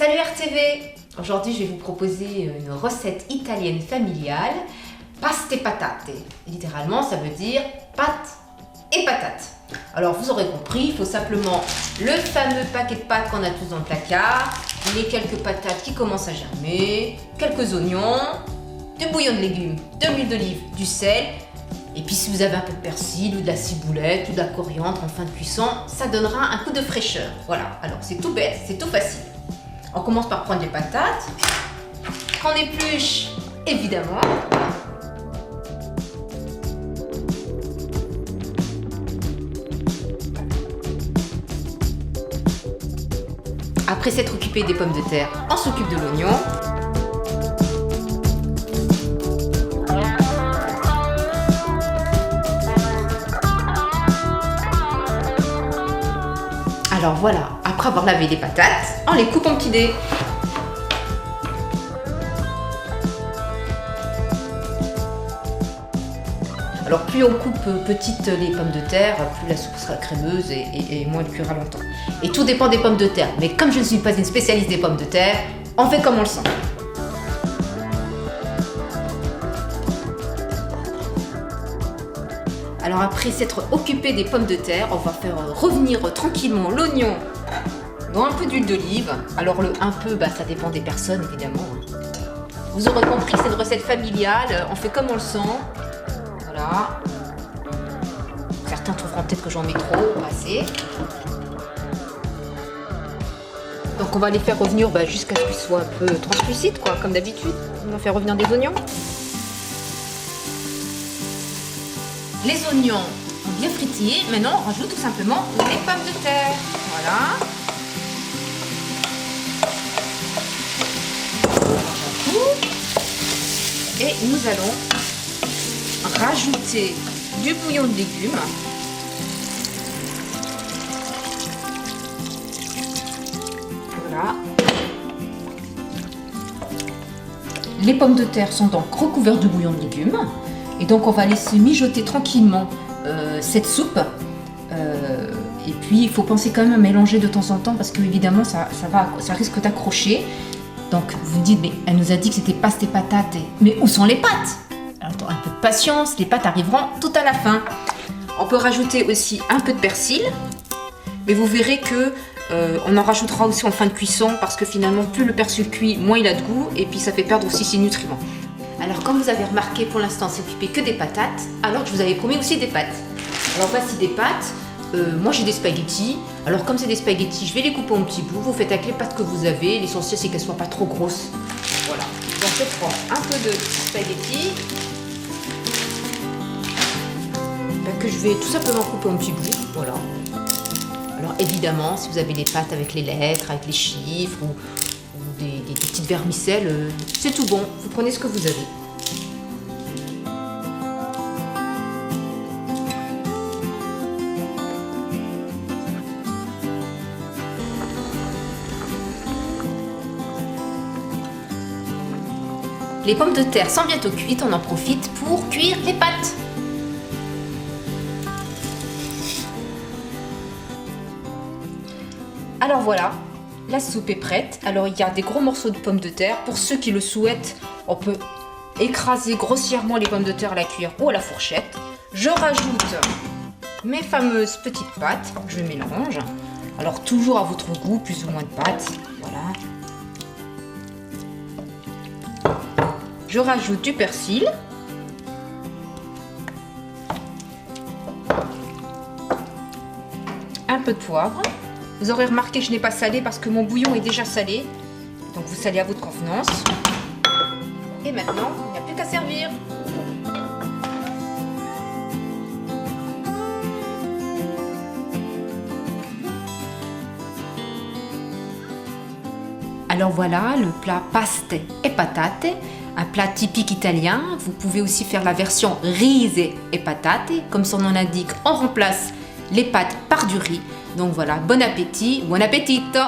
Salut RTV! Aujourd'hui, je vais vous proposer une recette italienne familiale, pasta e patate. Littéralement, ça veut dire pâtes et patates. Alors, vous aurez compris, il faut simplement le fameux paquet de pâtes qu'on a tous dans le placard, les quelques patates qui commencent à germer, quelques oignons, du bouillon de légumes, de l'huile d'olive, du sel. Et puis si vous avez un peu de persil ou de la ciboulette ou de la coriandre en fin de cuisson, ça donnera un coup de fraîcheur. Voilà, alors c'est tout bête, c'est tout facile. On commence par prendre les patates, qu'on épluche évidemment. Après s'être occupé des pommes de terre, on s'occupe de l'oignon. Alors voilà, après avoir lavé les patates, on les coupe en petits dés. Alors plus on coupe petites les pommes de terre, plus la soupe sera crémeuse et moins elle cuira longtemps. Et tout dépend des pommes de terre. Mais comme je ne suis pas une spécialiste des pommes de terre, on fait comme on le sent. Alors après s'être occupé des pommes de terre, on va faire revenir tranquillement l'oignon dans un peu d'huile d'olive. Alors le un peu, ça dépend des personnes évidemment. Vous aurez compris, c'est une recette familiale, on fait comme on le sent. Voilà. Certains trouveront peut-être que j'en mets trop, pas assez. Donc on va les faire revenir jusqu'à ce qu'ils soient un peu translucides, quoi, comme d'habitude. On va faire revenir des oignons. Les oignons ont bien frétillé. Maintenant, on rajoute tout simplement les pommes de terre. Voilà. Et nous allons rajouter du bouillon de légumes. Voilà. Les pommes de terre sont donc recouvertes de bouillon de légumes. Et donc on va laisser mijoter tranquillement cette soupe. Et puis il faut penser quand même à mélanger de temps en temps parce que évidemment ça risque d'accrocher. Donc vous me dites, mais elle nous a dit que c'était pasta et patate. Mais où sont les pâtes? Alors un peu de patience, les pâtes arriveront tout à la fin. On peut rajouter aussi un peu de persil. Mais vous verrez que on en rajoutera aussi en fin de cuisson parce que finalement plus le persil cuit, moins il a de goût. Et puis ça fait perdre aussi ses nutriments. Alors comme vous avez remarqué, pour l'instant, c'est occupé que des patates, alors que je vous avais promis aussi des pâtes. Alors voici des pâtes. Moi j'ai des spaghettis. Alors comme c'est des spaghettis, je vais les couper en petits bouts. Vous faites avec les pâtes que vous avez. L'essentiel c'est qu'elles ne soient pas trop grosses. Voilà. Donc je prends un peu de spaghettis que je vais tout simplement couper en petits bouts. Voilà. Alors évidemment, si vous avez les pâtes avec les lettres, avec les chiffres ou des petites vermicelles, c'est tout bon, vous prenez ce que vous avez. Les pommes de terre sont bientôt cuites, on en profite pour cuire les pâtes. Alors voilà. La soupe est prête. Alors il y a des gros morceaux de pommes de terre. Pour ceux qui le souhaitent, on peut écraser grossièrement les pommes de terre à la cuillère ou à la fourchette. Je rajoute mes fameuses petites pâtes. Je mélange. Alors toujours à votre goût, plus ou moins de pâtes. Voilà. Je rajoute du persil. Un peu de poivre. Vous aurez remarqué que je n'ai pas salé parce que mon bouillon est déjà salé. Donc vous salez à votre convenance. Et maintenant, il n'y a plus qu'à servir. Alors voilà le plat pasta e patate, un plat typique italien. Vous pouvez aussi faire la version riz et patate. Comme son nom l'indique, on remplace les pâtes par du riz. Donc voilà, bon appétit, buon appetito!